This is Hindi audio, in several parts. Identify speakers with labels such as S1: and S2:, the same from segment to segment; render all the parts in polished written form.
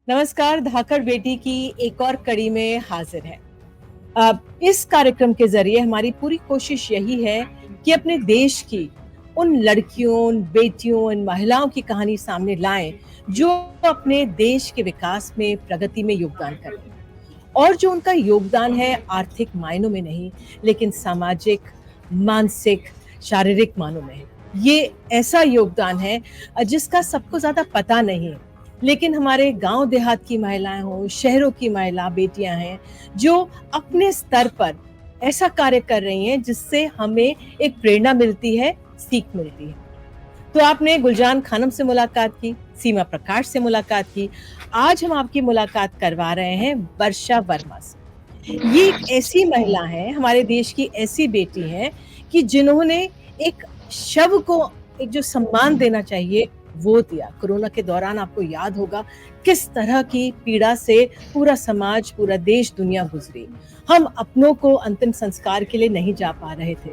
S1: नमस्कार, धाकड़ बेटी की एक और कड़ी में हाजिर है। इस कार्यक्रम के ज़रिए हमारी पूरी कोशिश यही है कि अपने देश की उन लड़कियों, उन बेटियों, उन महिलाओं की कहानी सामने लाएँ, जो अपने देश के विकास में, प्रगति में योगदान कर रही हैं। और जो उनका योगदान है आर्थिक मायनों में नहीं, लेकिन सामाजिक, मानसिक, शारीरिक मानों में है। ये ऐसा योगदान है जिसका सबको ज़्यादा पता नहीं है। लेकिन हमारे गाँव देहात की महिलाएँ हों, शहरों की महिला बेटियाँ हैं, जो अपने स्तर पर ऐसा कार्य कर रही हैं जिससे हमें एक प्रेरणा मिलती है, सीख मिलती है। तो आपने गुलजान खानम से मुलाकात की, सीमा प्रकाश से मुलाकात की। आज हम आपकी मुलाकात करवा रहे हैं वर्षा वर्मा से। ये एक ऐसी महिला हैं, हमारे देश की ऐसी बेटी हैं कि जिन्होंने एक शव को एक जो सम्मान देना चाहिए, वो दिया। कोरोना के दौरान आपको याद होगा किस तरह की पीड़ा से पूरा समाज, पूरा देश, दुनिया गुज़री। हम अपनों को अंतिम संस्कार के लिए नहीं जा पा रहे थे।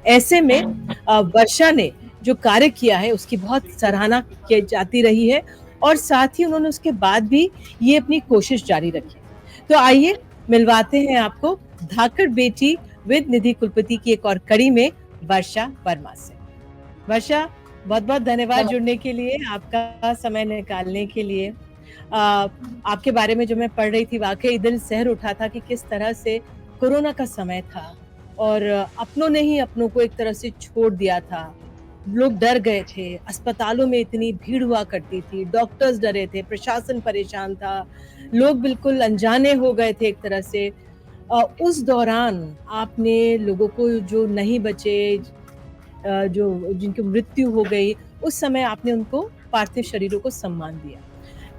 S1: ऐसे में वर्षा ने जो कार्य किया है, उसकी बहुत सराहना की जाती रही है और साथ ही उन्होंने उसके बाद भी ये अपनी कोशिश जारी रखी। तो आइए मिलवाते हैं आपको धाकड़ बेटी विद निधि कुलपति की एक और कड़ी में वर्षा वर्मा से। वर्षा, बहुत-बहुत धन्यवाद जुड़ने के लिए, आपका समय निकालने के लिए। आपके बारे में जो मैं पढ़ रही थी, वाक़ई दिल सहर उठा था कि किस तरह से कोरोना का समय था और अपनों ने ही अपनों को एक तरह से छोड़ दिया था। लोग डर गए थे, अस्पतालों में इतनी भीड़ हुआ करती थी, डॉक्टर्स डरे थे, प्रशासन परेशान था, लोग बिल्कुल अनजाने हो गए थे एक तरह से। उस दौरान आपने लोगों को जो नहीं बचे, जो जिनकी मृत्यु हो गई, उस समय आपने उनको पार्थिव शरीरों को सम्मान दिया।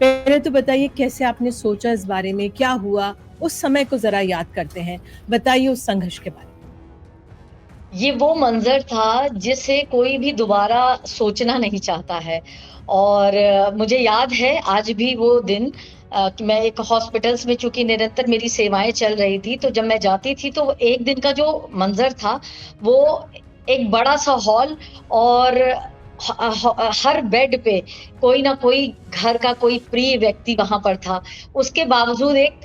S1: पहले तो बताइए कैसे आपने सोचा इस बारे में, क्या हुआ? उस समय को ज़रा याद करते हैं। बताइए उस संघर्ष के बारे में।
S2: ये वो मंज़र था जिसे कोई भी दोबारा सोचना नहीं चाहता है और मुझे याद है आज भी वो दिन कि मैं एक हॉस्पिटल्स में चूँकि निरंतर मेरी सेवाएँ चल रही थी, तो जब मैं जाती थी तो एक दिन का जो मंज़र था, वो एक बड़ा-सा हॉल और हर बेड पे कोई ना कोई घर का कोई प्रिय व्यक्ति वहाँ पर था। उसके बावजूद एक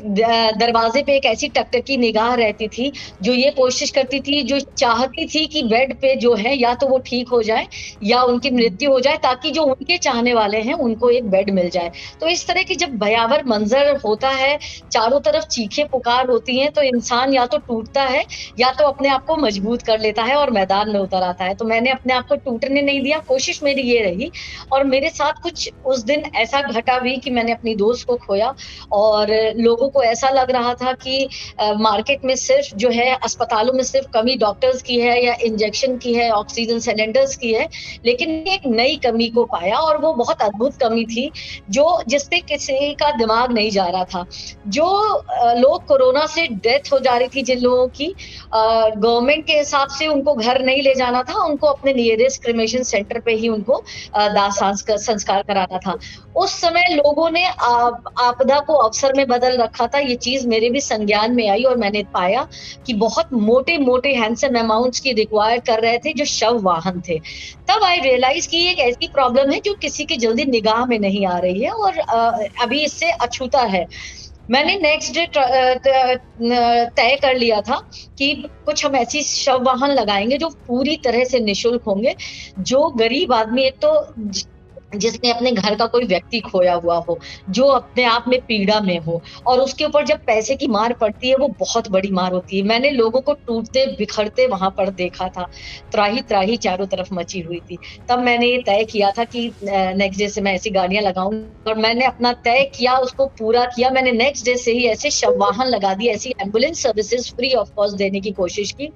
S2: दरवाज़े पे एक ऐसी टकटकी निगाह रहती थी, जो ये कोशिश करती थी, जो चाहती थी कि बेड पे जो है या तो वो ठीक हो जाए या उनकी मृत्यु हो जाए ताकि जो उनके चाहने वाले हैं, उनको एक बेड मिल जाए। तो इस तरह की जब भयावह मंज़र होता है, चारों तरफ चीखें-पुकार होती हैं, तो इंसान या तो टूटता है या तो अपने आप को मजबूत कर लेता है और मैदान में उतर आता है। तो मैंने अपने आप को टूटने नहीं दिया, कोशिश मेरी ये रही और मेरे साथ कुछ उस दिन ऐसा घटा भी कि मैंने अपनी दोस्त को खोया और लोगों को ऐसा लग रहा था कि मार्केट में सिर्फ जो है अस्पतालों में सिर्फ कमी डॉक्टर्स की है या इंजेक्शन की है, ऑक्सीजन सिलेंडर्स की है, लेकिन एक नई कमी को पाया और वो बहुत अद्भुत कमी थी, जो जिस पे किसी का दिमाग नहीं जा रहा था। जो लोग कोरोना से डेथ हो जा रही थी जिन लोगों की गवर्नमेंट के हिसाब से उनको घर नहीं ले जाना था, उनको अपने नियरेस्ट क्रेमेशन सेंटर पे ही उनको दाह संस्कार कराना था। उस समय लोगों ने आपदा को अवसर में बदल रखा था, ये चीज़ मेरे भी संज्ञान में आई और मैंने पाया कि बहुत मोटे-मोटे हैंडसम अमाउंट्स की रिक्वायर कर रहे थे जो शव वाहन थे। तब आई रियलाइज़ कि ये एक ऐसी प्रॉब्लम है जो किसी की जल्दी निगाह में नहीं आ रही है और अभी इससे अछूता है। मैंने नेक्स्ट डे तय कर लिया था कि कुछ हम ऐसी शव वाहन लगाएँगे जो पूरी तरह से निःशुल्क होंगे, जो गरीब आदमी एक तो जिसने अपने घर का कोई व्यक्ति खोया हुआ हो, जो अपने आप में पीड़ा में हो और उसके ऊपर जब पैसे की मार पड़ती है, वो बहुत बड़ी मार होती है। मैंने लोगों को टूटते-बिखरते वहाँ पर देखा था, त्राही-त्राही चारों तरफ मची हुई थी। तब मैंने ये तय किया था कि नेक्स्ट डे से मैं ऐसी गाड़ियाँ लगाऊँगी और मैंने अपना तय किया, उसको पूरा किया। मैंने नेक्स्ट डे से ही ऐसे शव वाहन लगा दिए, ऐसी ambulance services free of cost देने की कोशिश की।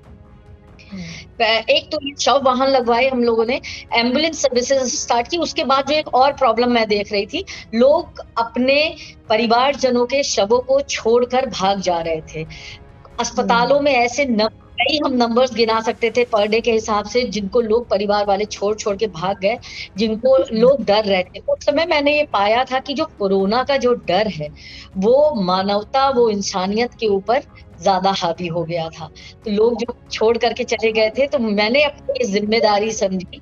S1: हुँ।
S2: एक तो ये शव वाहन लगवाए हम लोगों ने, एम्बुलेंस सर्विसेज़ स्टार्ट की, उसके बाद जो एक और प्रॉब्लम मैं देख रही थी, लोग अपने परिवारजनों के शवों को छोड़कर भाग जा रहे थे। अस्पतालों
S1: हुँ।
S2: में ऐसे कई हम नंबर्स गिना सकते थे पर डे के हिसाब से जिनको लोग परिवार वाले छोड़-छोड़ के भाग गए, जिनको लोग डर रहे थे। उस समय मैंने ये पाया था कि जो कोरोना का जो डर है, वो मानवता, वो इंसानियत के ऊपर ज़्यादा हावी हो गया था। तो लोग जो छोड़ कर के चले गए थे, तो मैंने अपनी ये ज़िम्मेदारी समझी।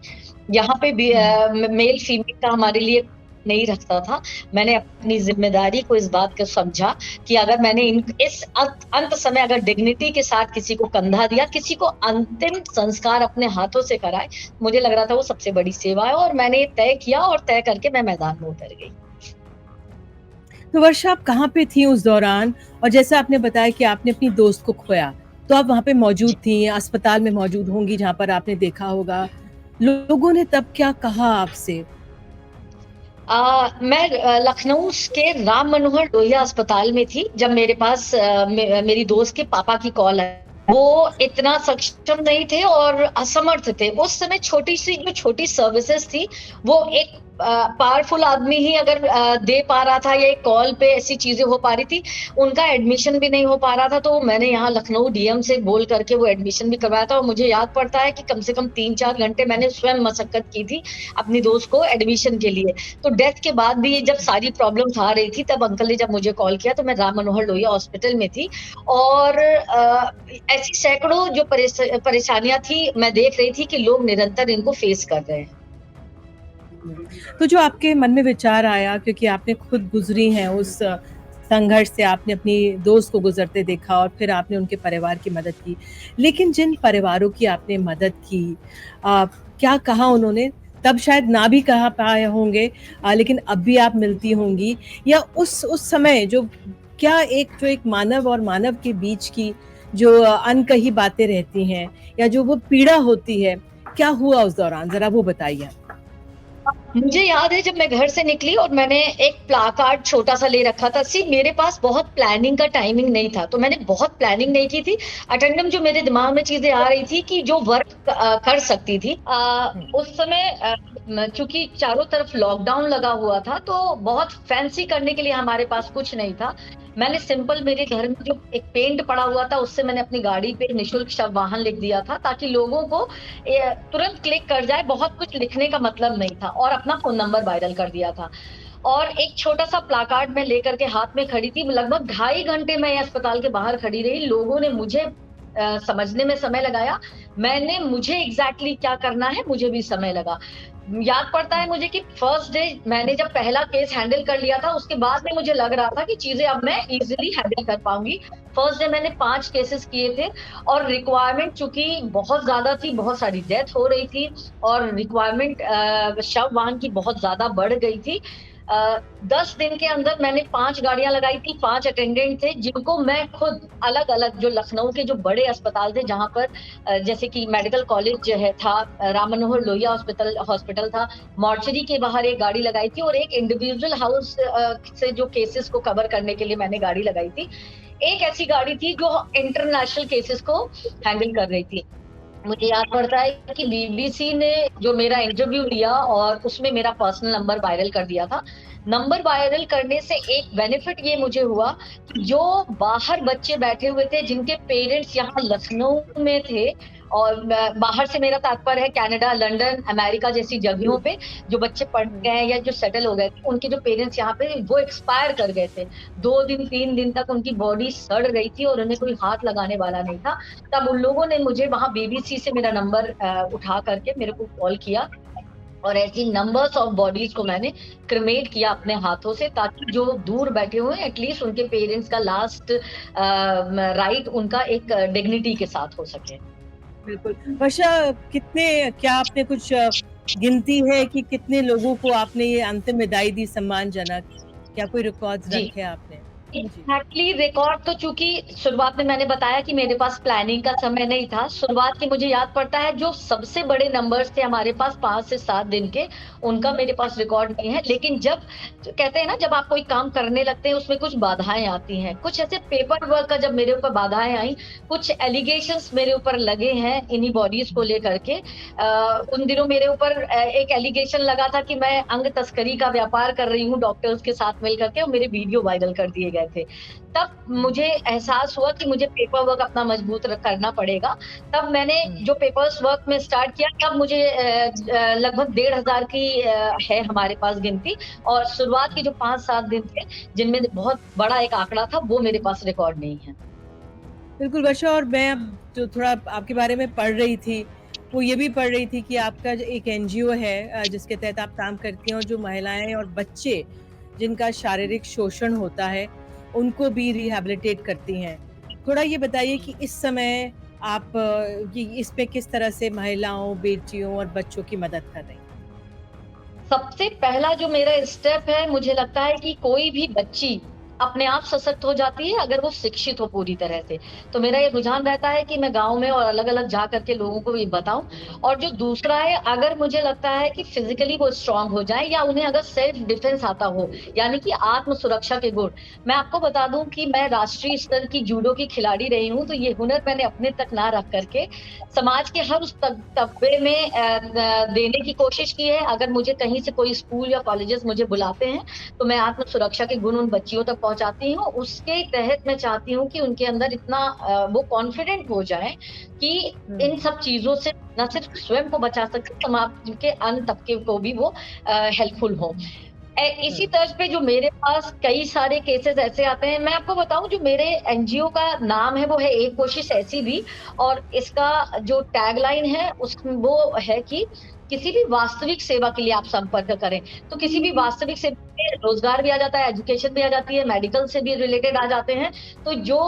S2: यहाँ पे भी
S1: हुँ।
S2: मेल फीमेल का हमारे लिए नहीं रखता था। मैंने अपनी ज़िम्मेदारी को इस बात को समझा कि अगर मैंने इस अंत समय अगर डिग्निटी के साथ किसी को कंधा दिया, किसी को अंतिम संस्कार अपने हाथों से कराए, मुझे लग रहा था वो सबसे बड़ी सेवा है और मैंने तय किया और तय करके मैं मैदान में उतर गई।
S1: तो वर्षा आप कहाँ पे थी उस दौरान? और जैसा आपने बताया कि आपने अपनी दोस्त को खोया, तो आप वहाँ पे मौजूद
S2: जी।
S1: थी, अस्पताल में मौजूद होंगी जहाँ पर आपने देखा होगा। लोगों ने तब क्या कहा आपसे?
S2: मैं लखनऊ के राम मनोहर लोहिया अस्पताल में थी जब मेरे पास मेरी दोस्त के पापा की कॉल आई। वो इतना सक्षम नहीं थे और असमर्थ थे। उस समय छोटी-सी जो छोटी सर्विसेज़ थी, वो एक पावरफुल आदमी ही अगर दे पा रहा था या एक कॉल पे ऐसी चीज़ें हो पा रही थी, उनका एडमिशन भी नहीं हो पा रहा था, तो मैंने यहाँ लखनऊ डीएम से बोल करके वो एडमिशन भी करवाया था और मुझे याद पड़ता है कि कम से कम 3-4 घंटे मैंने स्वयं मशक्कत की थी, अपनी दोस्त को एडमिशन के लिए। तो डेथ के बाद भी जब सारी प्रॉब्लम्स आ रही थी, तब अंकल ने जब मुझे कॉल किया तो मैं राम मनोहर लोहिया हॉस्पिटल में थी और ऐसी सैकड़ों जो परेशानियाँ थी, मैं देख रही थी कि लोग निरंतर इनको फेस कर रहे हैं।
S1: तो जो आपके मन में विचार आया क्योंकि आपने खुद गुज़री हैं उस संघर्ष से, आपने अपनी दोस्त को गुज़रते देखा और फिर आपने उनके परिवार की मदद की। लेकिन जिन परिवारों की आपने मदद की क्या कहा उन्होंने? तब शायद ना भी कहा पाए होंगे लेकिन अब भी आप मिलती होंगी या उस समय जो क्या एक मानव और मानव के बीच की जो अनकही बातें रहती हैं या जो वो पीड़ा होती है, क्या हुआ उस दौरान? ज़रा वो बताइए?
S2: मुझे याद है जब मैं घर से निकली और मैंने एक प्लाकार्ड छोटा-सा ले रखा था। सी मेरे पास बहुत प्लानिंग का टाइमिंग नहीं था, तो मैंने बहुत प्लानिंग नहीं की थी। अटेंडम जो मेरे दिमाग में चीज़ें आ रही थी कि जो वर्क कर सकती थी। उस समय चूँकि चारों तरफ लॉकडाउन लगा हुआ था, तो बहुत फैंसी करने के लिए हमारे पास कुछ नहीं था। मैंने सिंपल मेरे घर में जो एक पेंट पड़ा हुआ था, उससे मैंने अपनी गाड़ी पे निःशुल्क शव वाहन लिख दिया था, ताकि लोगों को तुरंत क्लिक कर जाए, बहुत कुछ लिखने का मतलब नहीं था और अपना फ़ोन नंबर वायरल कर दिया था। और एक छोटा-सा प्लाकार्ड मैं लेकर के हाथ में खड़ी थी, लगभग ढाई घंटे मैं अस्पताल के बाहर खड़ी रही, लोगों ने मुझे समझने में समय लगाया, मुझे एग्ज़ैक्टली क्या करना है, मुझे भी समय लगा। याद पड़ता है मुझे कि फर्स्ट डे मैंने जब पहला केस हैंडल कर लिया था, उसके बाद में मुझे लग रहा था कि चीज़ें अब मैं ईज़िली हैंडल कर पाऊँगी। फर्स्ट डे मैंने 5 केसेस किए थे और रिक्वायरमेंट चूँकि बहुत ज़्यादा थी, बहुत सारी डेथ हो रही थी और रिक्वायरमेंट शव वाहन की बहुत ज़्यादा बढ़ गई थी। 10 दिन के अंदर मैंने 5 गाड़ियाँ लगाई थी, 5 अटेंडेंट थे, जिनको मैं खुद अलग-अलग जो लखनऊ के जो बड़े अस्पताल थे, जहाँ पर जैसे कि मेडिकल कॉलेज जो है था, राम मनोहर लोहिया हॉस्पिटल था, मॉर्चरी के बाहर एक गाड़ी लगाई थी और एक इंडिविजुअल हाउस से जो केसेस को कवर करने के लिए मैंने गाड़ी लगाई थी। एक ऐसी गाड़ी थी जो इंटरनेशनल केसेस को हैंडल कर रही थी। मुझे याद पड़ता है कि बीबीसी ने जो मेरा इंटरव्यू लिया और उसमें मेरा पर्सनल नंबर वायरल कर दिया था। नंबर वायरल करने से एक बेनिफिट ये मुझे हुआ कि जो बाहर बच्चे बैठे हुए थे, जिनके पेरेंट्स यहाँ लखनऊ में थे और बाहर से मेरा तात्पर्य है कनाडा, लंदन, अमेरिका जैसी जगहों पे जो बच्चे पढ़ गए हैं या जो सेटल हो गए थे, उनके जो पेरेंट्स यहाँ पे वो एक्सपायर कर गए थे। 2 दिन, 3 दिन तक उनकी बॉडी सड़ गई थी और उन्हें कोई हाथ लगाने वाला नहीं था। तब उन लोगों ने मुझे वहाँ बीबीसी से मेरा नंबर उठा करके मेरे को कॉल किया और ऐसी नंबर्स ऑफ बॉडीज़ को मैंने क्रेमेट किया अपने हाथों से, ताकि जो दूर बैठे हुए हैं एटलीस्ट उनके पेरेंट्स का लास्ट राइट उनका एक डिग्निटी के साथ हो सके।
S1: बिल्कुल। वर्षा कितने क्या आपने कुछ गिनती है कि कितने लोगों को आपने ये अंतिम विदाई दी सम्मानजनक? क्या कोई रिकॉर्ड्स
S2: जी।
S1: रखे आपने? जी।
S2: एग्जैक्टली रिकॉर्ड तो चूंकि शुरुआत में मैंने बताया कि मेरे पास प्लानिंग का समय नहीं था। शुरुआत की मुझे याद पड़ता है जो सबसे बड़े नंबर्स थे हमारे पास 5 से 7 दिन के, उनका मेरे पास रिकॉर्ड नहीं है। लेकिन जब कहते हैं ना, जब आप कोई काम करने लगते हैं उसमें कुछ बाधाएं आती हैं, कुछ ऐसे पेपर वर्क का जब मेरे ऊपर बाधाएं आई, कुछ एलिगेशंस मेरे ऊपर लगे हैं इन्हीं बॉडीज को लेकर के। उन दिनों मेरे ऊपर एक एलिगेशन लगा था कि मैं अंग तस्करी का व्यापार कर रही हूँ डॉक्टर्स के साथ मिल करके, और मेरे वीडियो वायरल कर दिए गए थे। तब मुझे एहसास हुआ कि मुझे पेपर वर्क अपना मजबूत करना पड़ेगा। तब मैंने जो पेपर्स वर्क में स्टार्ट किया, तब मुझे लगभग 1,500 की है हमारे पास गिनती, और शुरुआत के जो 5-7 दिन थे जिनमें बहुत बड़ा एक आंकड़ा था, वो मेरे पास रिकॉर्ड नहीं है।
S1: बिल्कुल वर्षा, और मैं अब जो थोड़ा आपके बारे में पढ़ रही थी, वो ये भी पढ़ रही थी कि आपका जो एक एनजीओ है जिसके तहत आप काम करती हैं और जो महिलाएँ और बच्चे जिनका शारीरिक शोषण होता है, उनको भी रिहैबिलिटेट करती हैं। थोड़ा ये बताइए कि इस समय आप ये इस पे किस तरह से महिलाओं, बेटियों और बच्चों की मदद कर रही हैं?
S2: सबसे पहला जो मेरा स्टेप है, मुझे लगता है कि कोई भी बच्ची अपने आप सशक्त हो जाती है अगर वो शिक्षित हो पूरी तरह से। तो मेरा ये रुझान रहता है कि मैं गाँव में और अलग-अलग जा कर के लोगों को ये बताऊँ। और जो दूसरा है, अगर मुझे लगता है कि फिज़िकली वो स्ट्रॉन्ग हो जाएँ या उन्हें अगर सेल्फ डिफेंस आता हो, यानी कि आत्म सुरक्षा के गुण। मैं आपको बता दूँ कि मैं राष्ट्रीय स्तर की जूडो की खिलाड़ी रही हूँ, तो ये हुनर मैंने अपने तक ना रख कर के समाज के हर उस तबके में देने की कोशिश की है। अगर मुझे कहीं से कोई स्कूल या कॉलेजेस मुझे बुलाते हैं, तो मैं आत्म सुरक्षा के गुण उन बच्चियों तक पहुँचाती हूँ। उसके तहत मैं चाहती हूँ कि उनके अंदर इतना वो कॉन्फिडेंट हो जाएँ कि
S1: हुँ।
S2: इन सब चीज़ों से ना सिर्फ स्वयं को बचा सकें, समाज के अन्य तबके को भी वो हेल्पफुल हों।
S1: हुँ।
S2: इसी तर्ज पे जो मेरे पास कई सारे केसेज़ ऐसे आते हैं, मैं आपको बताऊँ जो मेरे एनजीओ का नाम है वो है एक कोशिश ऐसी भी, और इसका जो टैगलाइन है वो है कि किसी भी वास्तविक सेवा के लिए आप संपर्क करें। तो किसी भी वास्तविक सेवा में रोज़गार भी आ जाता है, एजुकेशन भी आ जाती है, मेडिकल से भी रिलेटेड आ जाते हैं। तो जो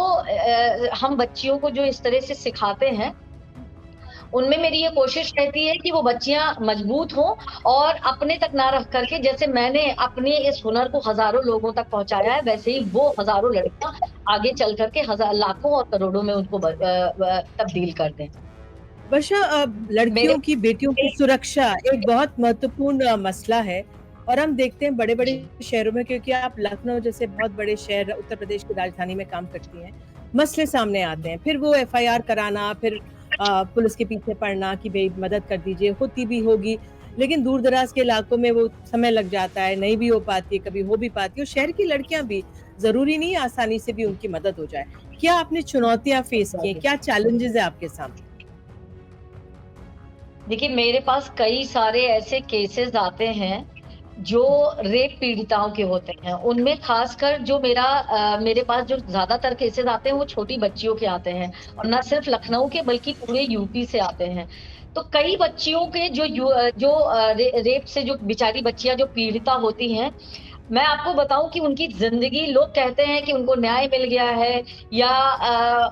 S2: हम बच्चियों को जो इस तरह से सिखाते हैं, उनमें मेरी ये कोशिश रहती है कि वो बच्चियाँ मजबूत हों और अपने तक ना रख कर के, जैसे मैंने अपने इस हुनर को हज़ारों लोगों तक पहुँचाया है, वैसे ही वो हज़ारों लड़कियाँ आगे चल कर के लाखों और करोड़ों में उनको तब्दील कर दें।
S1: वर्षा,
S2: मेरे
S1: लड़कियों की, बेटियों की सुरक्षा एक बहुत महत्वपूर्ण मसला है और हम देखते हैं बड़े-बड़े
S2: जी,
S1: शहरों में, क्योंकि आप लखनऊ जैसे बहुत बड़े शहर उत्तर प्रदेश की राजधानी में काम करती हैं, मसले सामने आते हैं। फिर वो एफआईआर कराना, फिर पुलिस के पीछे पड़ना कि भई मदद कर दीजिए, होती भी होगी, लेकिन दूर-दराज के इलाकों में वो समय लग जाता है, नहीं भी हो पाती है, कभी हो भी पाती है और शहर की लड़कियाँ भी, ज़रूरी नहीं है आसानी से भी उनकी मदद हो जाए। क्या आपने चुनौतियाँ फेस की हैं? क्या चैलेंजेज़ हैं आपके सामने?
S2: देखिए, मेरे पास कई सारे ऐसे केसेज़ आते हैं, जो रेप पीड़िताओं के होते हैं। उनमें ख़ासकर जो मेरे पास जो ज़्यादातर केसेज़ आते हैं, वो छोटी बच्चियों के आते हैं और ना सिर्फ़ लखनऊ के बल्कि पूरे यूपी से आते हैं। तो कई बच्चियों के जो रेप से जो बेचारी बच्चियाँ जो पीड़िता होती हैं, मैं आपको बताऊँ कि उनकी ज़िंदगी, लोग कहते हैं कि उनको न्याय मिल गया है या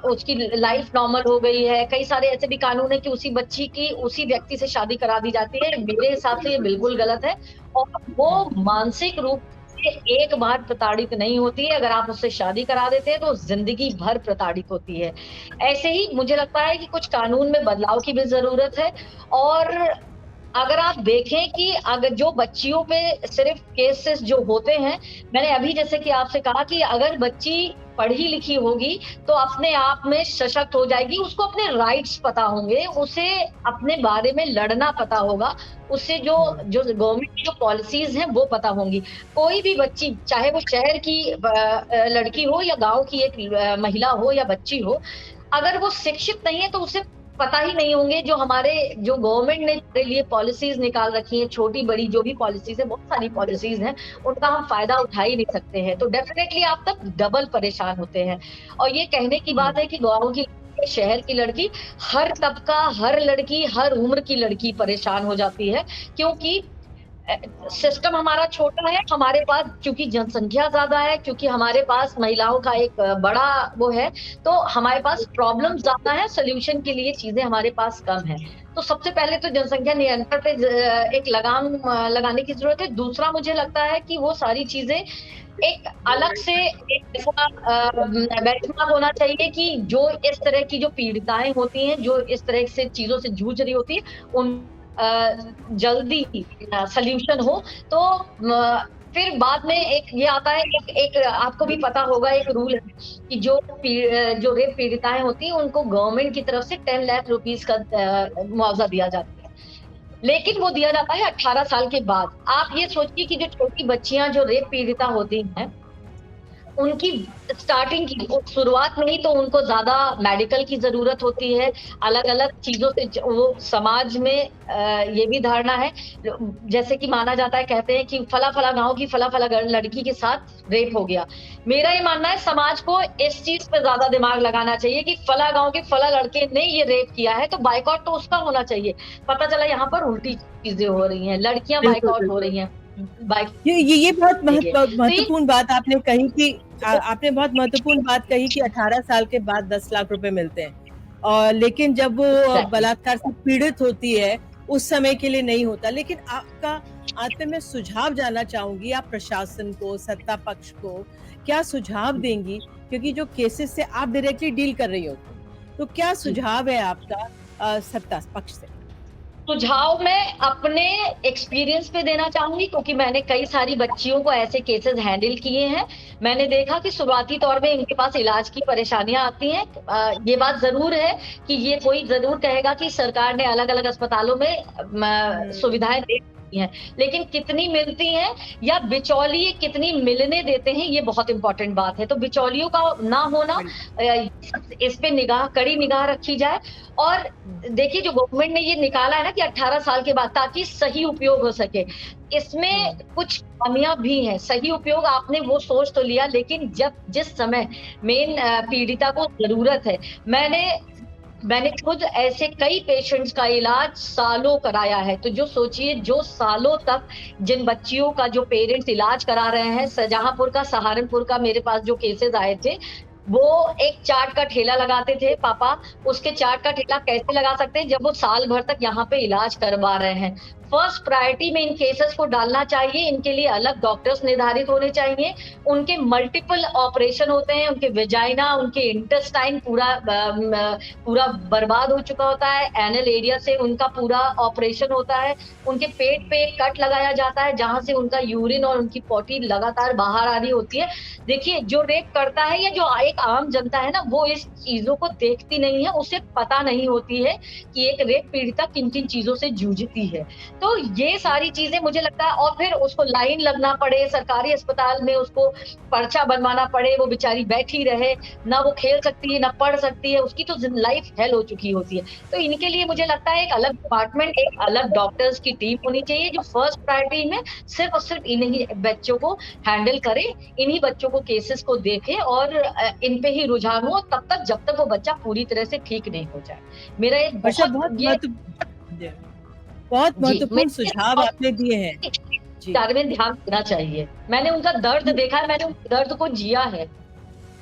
S2: उसकी लाइफ़ नॉर्मल हो गई है। कई सारे ऐसे भी कानून हैं कि उसी बच्ची की उसी व्यक्ति से शादी करा दी जाती है। मेरे हिसाब से ये बिल्कुल गलत है और वो
S1: हुँ।
S2: मानसिक रूप से एक बार प्रताड़ित नहीं होती है। अगर आप उससे शादी करा देते हैं तो ज़िंदगी भर प्रताड़ित होती है। ऐसे ही मुझे लगता है कि कुछ कानून में बदलाव की भी ज़रूरत है। और अगर आप देखें कि अगर जो बच्चियों पे सिर्फ़ केसेस जो होते हैं, मैंने अभी जैसे कि आपसे कहा कि अगर बच्ची पढ़ी-लिखी होगी, तो अपने आप में सशक्त हो जाएगी, उसको अपने राइट्स पता होंगे, उसे अपने बारे में लड़ना पता होगा, उसे जो
S1: हुँ।
S2: जो गवर्नमेंट की जो पॉलिसीज़ हैं, वो पता होंगी। कोई भी बच्ची, चाहे वो शहर की लड़की हो या गाँव की एक महिला हो या बच्ची हो, अगर वो शिक्षित नहीं है, तो उसे पता ही नहीं होंगे जो गवर्नमेंट ने हमारे लिए पॉलिसीज़ निकाल रखी हैं, छोटी-बड़ी जो भी पॉलिसीज़ हैं, बहुत सारी पॉलिसीज़ हैं, उनका हम फ़ायदा उठा ही नहीं सकते हैं। तो डेफ़िनेटली आप तब डबल परेशान होते हैं। और ये कहने की
S1: हुँ।
S2: बात है कि गाँव की लड़की, शहर की लड़की, हर तबका, हर लड़की, हर उम्र की लड़की परेशान हो जाती है, क्योंकि अ, सिस्टम हमारा छोटा है, हमारे पास चूँकि जनसंख्या ज़्यादा है, क्योंकि हमारे पास महिलाओं का एक बड़ा वो है, तो हमारे पास प्रॉब्लम ज़्यादा है, सॉल्यूशन के लिए चीज़ें हमारे पास कम हैं। तो सबसे पहले तो जनसंख्या नियंत्रण पे एक लगाम लगाने की ज़रूरत है। दूसरा मुझे लगता है कि वो सारी चीज़ें एक अलग से एक ऐसा बेंचमार्क होना चाहिए कि जो इस तरह की जो पीड़िताएँ होती हैं, जो इस तरह से चीज़ों से जूझ रही होती हैं, उन जल्दी सॉल्यूशन हो। तो म फिर बाद में एक ये आता है, एक एक आपको भी पता होगा, एक रूल है कि जो रेप पीड़िताएँ होती हैं, उनको गवर्नमेंट की तरफ से 10 लाख रुपीज़ का मुआवज़ा दिया जाता है। लेकिन वो दिया जाता है 18 साल के बाद। आप ये सोचिए कि जो छोटी बच्चियाँ जो रेप पीड़िता होती हैं, उनकी स्टार्टिंग की शुरुआत में ही तो उनको ज़्यादा मेडिकल की ज़रूरत होती है, अलग-अलग चीज़ों से वो समाज में ये भी धारणा है, जैसे कि माना जाता है, कहते हैं कि फला-फला गाँव की फला-फला लड़की के साथ रेप हो गया। मेरा ये मानना है समाज को इस चीज़ पे ज़्यादा दिमाग लगाना चाहिए कि फला गाँव के फला लड़के ने ये रेप किया है, तो बायकॉट तो उसका होना चाहिए। पता चला यहाँ पर उल्टी चीज़ें हो रही हैं, लड़कियाँ
S1: बिल्कुल,
S2: बायकॉट हो
S1: बिल्कुल।
S2: रही हैं। बाय
S1: ये बहुत
S2: देखिए, तो ये
S1: महत्वपूर्ण बात आपने कही कि आपने बहुत महत्वपूर्ण बात कही कि 18 साल के बाद 10 लाख रुपए मिलते हैं। और लेकिन जब वो
S2: एग्ज़ैक्टली।
S1: बलात्कार से पीड़ित होती है, उस समय के लिए नहीं होता। लेकिन आपका अंत में मैं सुझाव जानना चाहूँगी, आप प्रशासन को, सत्ता पक्ष को क्या सुझाव देंगी? क्योंकि जो केसेज़ से आप डायरेक्टली डील कर रही होती, तो क्या
S2: जी।
S1: सुझाव है आपका सत्ता पक्ष से?
S2: सुझाव मैं अपने एक्सपीरियंस पे देना चाहूँगी, क्योंकि मैंने कई सारी बच्चियों को ऐसे केसेज़ हैंडल किए हैं। मैंने देखा कि शुरुआती तौर में इनके पास इलाज की परेशानियाँ आती हैं। ये बात ज़रूर है कि ये कोई ज़रूर कहेगा कि सरकार ने अलग-अलग अस्पतालों में
S1: हुँ।
S2: सुविधाएँ दे दी हैं, लेकिन कितनी मिलती हैं या बिचौलिए कितनी मिलने देते हैं, ये बहुत इम्पोर्टेंट बात है। तो बिचौलियों का ना होना,
S1: बिल्कुल।
S2: इस पे कड़ी निगाह रखी जाए। और
S1: हुँ।
S2: देखिए, जो गवर्नमेंट ने ये निकाला है ना कि 18 साल के बाद, ताकि सही उपयोग हो सके। इसमें
S1: हुँ।
S2: कुछ खामियाँ भी हैं। सही उपयोग आपने वो सोच तो लिया, लेकिन जब जिस समय मेन पीड़िता को ज़रूरत है, मैंने मैंने खुद ऐसे कई पेशेंट्स का इलाज सालों कराया है। तो जो सोचिए, जो सालों तक जिन बच्चियों का जो पेरेंट्स इलाज करा रहे हैं, शाहजहाँपुर का, सहारनपुर का मेरे पास जो केसेज़ आए थे, वो एक चाट का ठेला लगाते थे पापा, उसके चाट का ठेला कैसे लगा सकते हैं जब वो साल भर तक यहाँ पे इलाज करवा रहे हैं। फर्स्ट प्रायोरिटी में इन केसेस को डालना चाहिए, इनके लिए अलग डॉक्टर्स निर्धारित होने चाहिए। उनके मल्टीपल ऑपरेशन होते हैं, उनके वेजाइना, उनके इंटेस्टाइन पूरा बर्बाद हो चुका होता है, एनल एरिया से उनका पूरा ऑपरेशन होता है, उनके पेट पे एक कट लगाया जाता है, जहाँ से उनका यूरिन और उनकी पॉटी लगातार बाहर आ रही होती है। देखिए, जो रेप करता है या जो एक आम जनता है ना, वो इस चीज़ों को देखती नहीं है, उसे पता नहीं होती है कि एक रेप पीड़िता किन-किन चीज़ों से जूझती है। तो ये सारी चीज़ें मुझे लगता है, और फिर उसको लाइन लगना पड़े, सरकारी अस्पताल में उसको पर्चा बनवाना पड़े, वो बेचारी बैठी रहे, ना वो खेल सकती है, ना पढ़ सकती है, उसकी तो लाइफ हेल हो चुकी होती है। तो इनके लिए मुझे लगता है एक अलग डिपार्टमेंट, एक अलग डॉक्टर्स की टीम होनी चाहिए, जो फर्स्ट प्रायोरिटी में सिर्फ़ और सिर्फ़ इन्हीं बच्चों को हैंडल करे, इन्हीं बच्चों को केसेस को देखे और इन पे ही रुझान हो तब तक, जब तक वो बच्चा पूरी तरह से ठीक नहीं हो जाए। मेरा एक
S1: अच्छा,
S2: बहुत ये
S1: जी, बहुत
S2: जी,
S1: महत्वपूर्ण
S2: मेरे
S1: सुझाव आपने दिए हैं। जी।
S2: बारे में ध्यान देना चाहिए। मैंने उनका दर्द देखा है, मैंने उस दर्द को जिया है।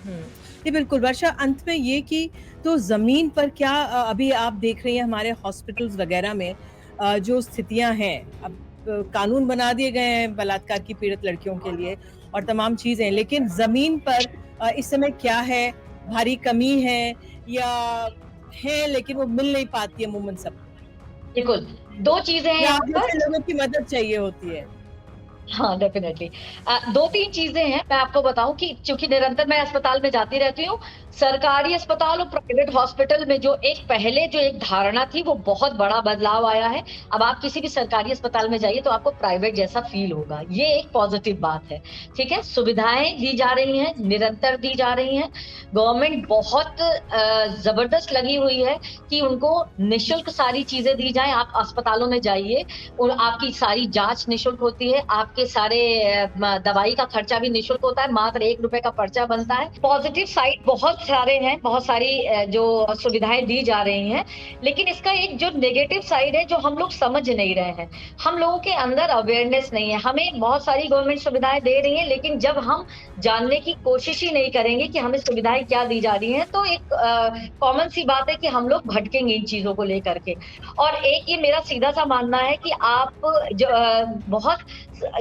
S1: हुँ। जी, बिल्कुल। वर्षा, अंत में ये कि तो ज़मीन पर क्या अभी आप देख रही हैं हमारे हॉस्पिटल्स वग़ैरह में जो स्थितियाँ हैं, अब कानून बना दिए गए हैं बलात्कार की पीड़ित लड़कियों के लिए और तमाम चीज़ें, लेकिन ज़मीन पर इस समय क्या है? भारी कमी है या है लेकिन वो मिल नहीं पाती है अमूमन सबको?
S2: बिल्कुल, 2 चीज़ें हैं
S1: या
S2: यहाँ
S1: आप
S2: पर।
S1: जैसे लोगों की मदद चाहिए होती है?
S2: हाँ, डेफ़िनेटली। 2-3 चीज़ें हैं, मैं आपको बताऊँ कि चूँकि निरंतर मैं अस्पताल में जाती रहती हूँ, सरकारी अस्पताल और प्राइवेट हॉस्पिटल में जो एक धारणा थी, वो बहुत बड़ा बदलाव आया है। अब आप किसी भी सरकारी अस्पताल में जाइए, तो आपको प्राइवेट जैसा फ़ील होगा। ये एक पॉज़िटिव बात है, ठीक है? सुविधाएँ दी जा रही हैं, निरंतर दी जा रही हैं। गवर्नमेंट बहुत ज़बरदस्त लगी हुई है कि उनको निःशुल्क सारी चीज़ें दी जाएँ। आप अस्पतालों में जाइए और आपकी सारी जाँच निःशुल्क होती है, आपके सारे दवाई का खर्चा भी निःशुल्क होता है, मात्र ₹1 का पर्चा बनता है। पॉज़िटिव साइड बहुत सारे हैं, बहुत सारी जो सुविधाएँ दी जा रही हैं, लेकिन इसका एक जो नेगेटिव साइड है, जो हम लोग समझ नहीं रहे हैं। हम लोगों के अंदर अवेयरनेस नहीं है। हमें बहुत सारी गवर्नमेंट सुविधाएँ दे रही है, लेकिन जब हम जानने की कोशिश ही नहीं करेंगे कि हमें सुविधाएँ क्या दी जा रही हैं, तो एक कॉमन सी बात है कि हम लोग भटकेंगे इन चीज़ों को लेकर के। और एक ये मेरा सीधा-सा मानना है कि आप बहुत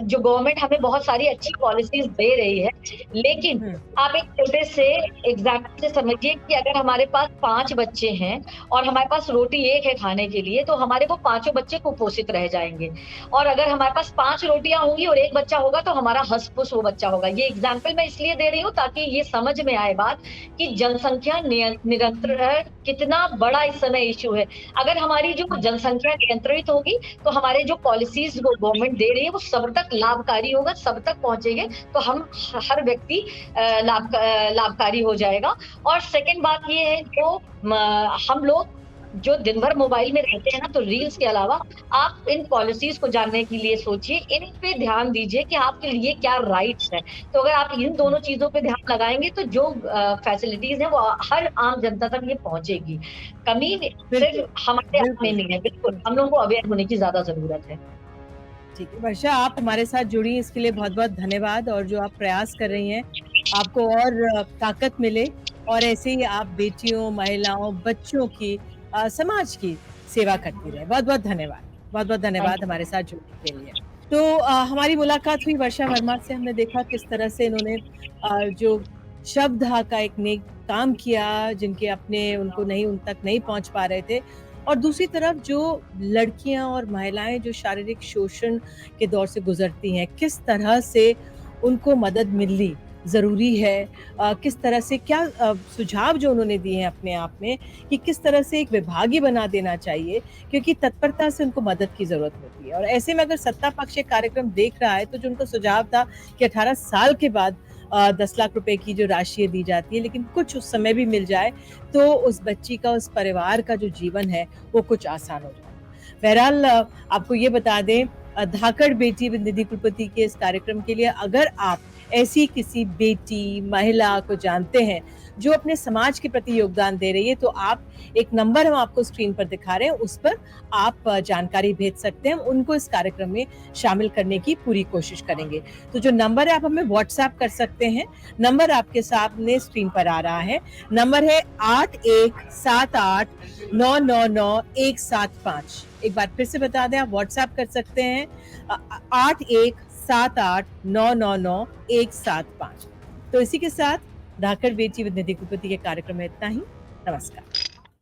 S2: जो गवर्नमेंट हमें बहुत सारी अच्छी पॉलिसीज़ दे रही है, लेकिन
S1: हुँ।
S2: आप एक छोटे से एग्ज़ाम्पल से समझिए कि अगर हमारे पास 5 बच्चे हैं और हमारे पास रोटी 1 है खाने के लिए, तो हमारे वो पाँचों बच्चे कुपोषित रह जाएँगे। और अगर हमारे पास 5 रोटियाँ होंगी और 1 बच्चा होगा, तो हमारा हँस-पुस वो बच्चा होगा। ये एग्ज़ाम्पल मैं इसलिए दे रही हूँ ताकि ये समझ में आए बात कि जनसंख्या निरंतर कितना बड़ा इस समय इश्यू है। अगर हमारी जो जनसंख्या नियंत्रित होगी, तो हमारे जो पॉलिसीज़ वो गवर्नमेंट दे रही है, वो सब तक लाभकारी होगा, सब तक पहुँचेंगे, तो हम हर व्यक्ति लाभकारी हो जाएगा। और सेकंड बात ये है, जो म हम लोग जो दिन भर मोबाइल में रहते हैं ना, तो रील्स के अलावा आप इन पॉलिसीज़ को जानने के लिए सोचिए, इन पे ध्यान दीजिए कि आपके लिए क्या राइट्स हैं। तो अगर आप इन दोनों चीज़ों पे ध्यान लगाएँगे, तो जो फैसिलिटीज़ हैं, वो हर आम जनता तक ये पहुँचेगी। कमी
S1: बिल्कुल,
S2: सिर्फ़ हमारे आप में
S1: बिल्कुल।
S2: नहीं है, बिल्कुल, हम लोगों को अवेयर होने की ज़्यादा ज़रूरत है।
S1: ठीक है, वर्षा आप हमारे साथ जुड़ी इसके लिए बहुत-बहुत धन्यवाद और जो आप प्रयास कर रही हैं, आपको और ताकत मिले और ऐसे ही आप बेटियों, महिलाओं, बच्चों की समाज की सेवा करती रहें। बहुत-बहुत धन्यवाद। बहुत-बहुत
S2: थैंक
S1: धन्यवाद
S2: यू।
S1: हमारे साथ जुड़ने के लिए। तो हमारी मुलाकात हुई वर्षा वर्मा से, हमने देखा किस तरह से इन्होंने जो शवदाह का एक नेक काम किया, जिनके अपने उनको नहीं उन तक नहीं पहुँच पा रहे थे और दूसरी तरफ जो लड़कियाँ और महिलाएँ जो शारीरिक शोषण के दौर से गुज़रती हैं, किस तरह से उनको मदद मिलनी ज़रूरी है। किस तरह से क्या सुझाव जो उन्होंने दिए हैं अपने आप में कि किस तरह से एक विभाग ही बना देना चाहिए, क्योंकि तत्परता से उनको मदद की ज़रूरत होती है। और ऐसे में अगर सत्ता पक्ष ये कार्यक्रम देख रहा है, तो जो उनका सुझाव था कि 18 साल के बाद 10 लाख रुपए की जो राशि दी जाती है, लेकिन कुछ उस समय भी मिल जाए, तो उस बच्ची का, उस परिवार का जो जीवन है, वो कुछ आसान हो जाए। बहरहाल आपको ये बता दें, धाकड़ बेटी निधि कुलपति के इस कार्यक्रम के लिए अगर आप ऐसी किसी बेटी, महिला को जानते हैं, जो अपने समाज के प्रति योगदान दे रही है, तो आप एक नंबर हम आपको स्क्रीन पर दिखा रहे हैं, उस पर आप जानकारी भेज सकते हैं। उनको इस कार्यक्रम में शामिल करने की पूरी कोशिश करेंगे। तो जो नंबर है, आप हमें व्हाट्सएप कर सकते हैं। नंबर आपके सामने स्क्रीन पर आ रहा है। नंबर है 8178999175। एक बार फिर से बता दें, आप व्हाट्सएप कर सकते हैं 8178999175। तो इसी के साथ धाकड़ बेटी विद निधि कुलपति के कार्यक्रम में इतना ही। नमस्कार।